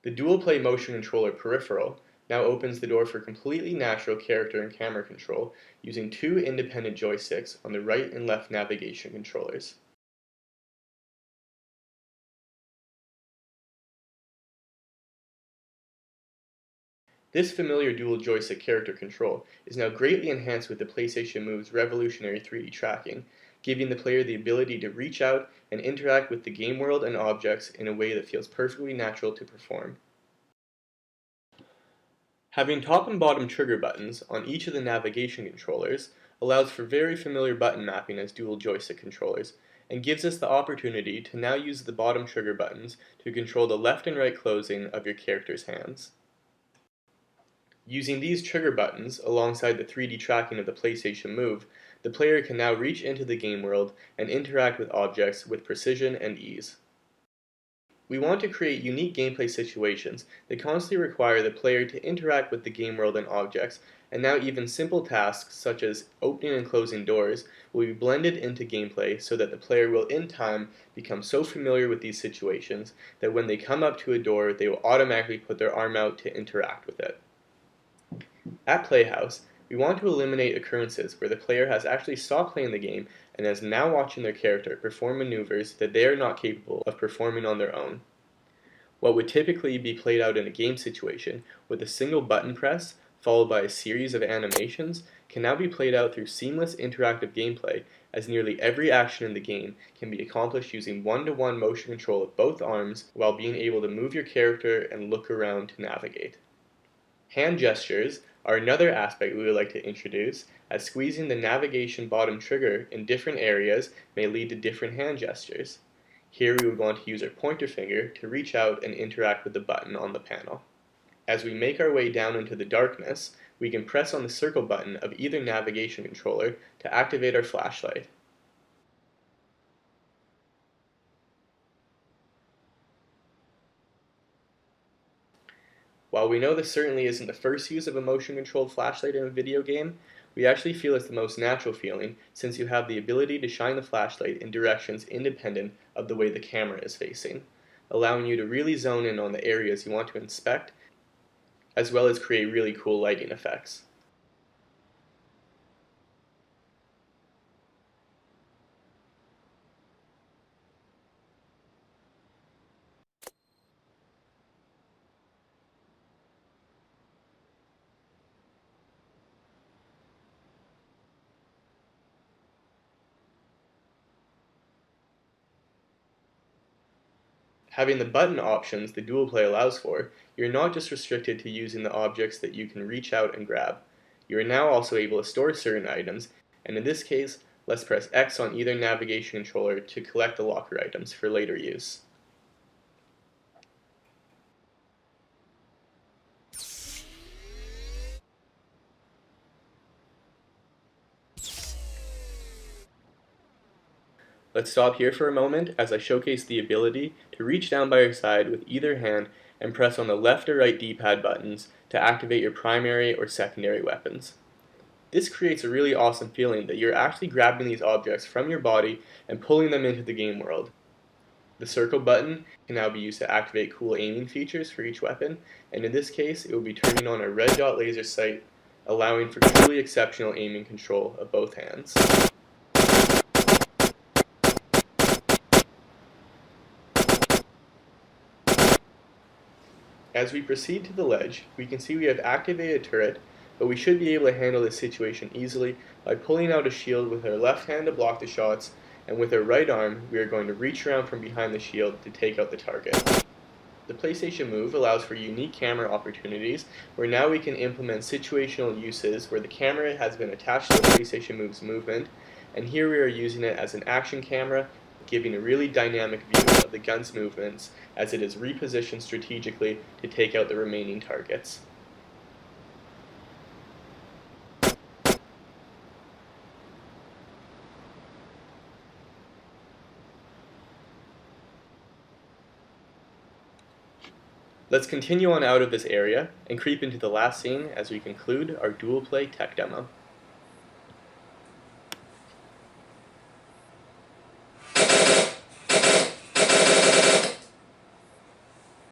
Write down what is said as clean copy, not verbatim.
The DualPLAY Motion Controller Peripheral now opens the door for completely natural character and camera control using two independent joysticks on the right and left navigation controllers. This familiar dual joystick character control is now greatly enhanced with the PlayStation Move's revolutionary 3D tracking, giving the player the ability to reach out and interact with the game world and objects in a way that feels perfectly natural to perform. Having top and bottom trigger buttons on each of the navigation controllers allows for very familiar button mapping as dual joystick controllers, and gives us the opportunity to now use the bottom trigger buttons to control the left and right closing of your character's hands. Using these trigger buttons alongside the 3D tracking of the PlayStation Move, the player can now reach into the game world and interact with objects with precision and ease. We want to create unique gameplay situations that constantly require the player to interact with the game world and objects, and now even simple tasks such as opening and closing doors will be blended into gameplay so that the player will in time become so familiar with these situations that when they come up to a door they will automatically put their arm out to interact with it. At Playhouse, we want to eliminate occurrences where the player has actually stopped playing the game and is now watching their character perform maneuvers that they are not capable of performing on their own. What would typically be played out in a game situation with a single button press followed by a series of animations can now be played out through seamless interactive gameplay, as nearly every action in the game can be accomplished using one-to-one motion control of both arms while being able to move your character and look around to navigate. Hand gestures are another aspect we would like to introduce, as squeezing the navigation bottom trigger in different areas may lead to different hand gestures. Here we would want to use our pointer finger to reach out and interact with the button on the panel. As we make our way down into the darkness, we can press on the circle button of either navigation controller to activate our flashlight. While we know this certainly isn't the first use of a motion-controlled flashlight in a video game, we actually feel it's the most natural feeling since you have the ability to shine the flashlight in directions independent of the way the camera is facing, allowing you to really zone in on the areas you want to inspect, as well as create really cool lighting effects. Having the button options the DualPLAY allows for, you're not just restricted to using the objects that you can reach out and grab. You are now also able to store certain items, and in this case, let's press X on either navigation controller to collect the locker items for later use. Let's stop here for a moment as I showcase the ability to reach down by your side with either hand and press on the left or right D-pad buttons to activate your primary or secondary weapons. This creates a really awesome feeling that you're actually grabbing these objects from your body and pulling them into the game world. The circle button can now be used to activate cool aiming features for each weapon, and in this case it will be turning on a red dot laser sight, allowing for truly exceptional aiming control of both hands. As we proceed to the ledge, we can see we have activated a turret, but we should be able to handle this situation easily by pulling out a shield with our left hand to block the shots, and with our right arm we are going to reach around from behind the shield to take out the target. The PlayStation Move allows for unique camera opportunities where now we can implement situational uses where the camera has been attached to the PlayStation Move's movement, and here we are using it as an action camera, giving a really dynamic view of the gun's movements as it is repositioned strategically to take out the remaining targets. Let's continue on out of this area and creep into the last scene as we conclude our DualPLAY tech demo.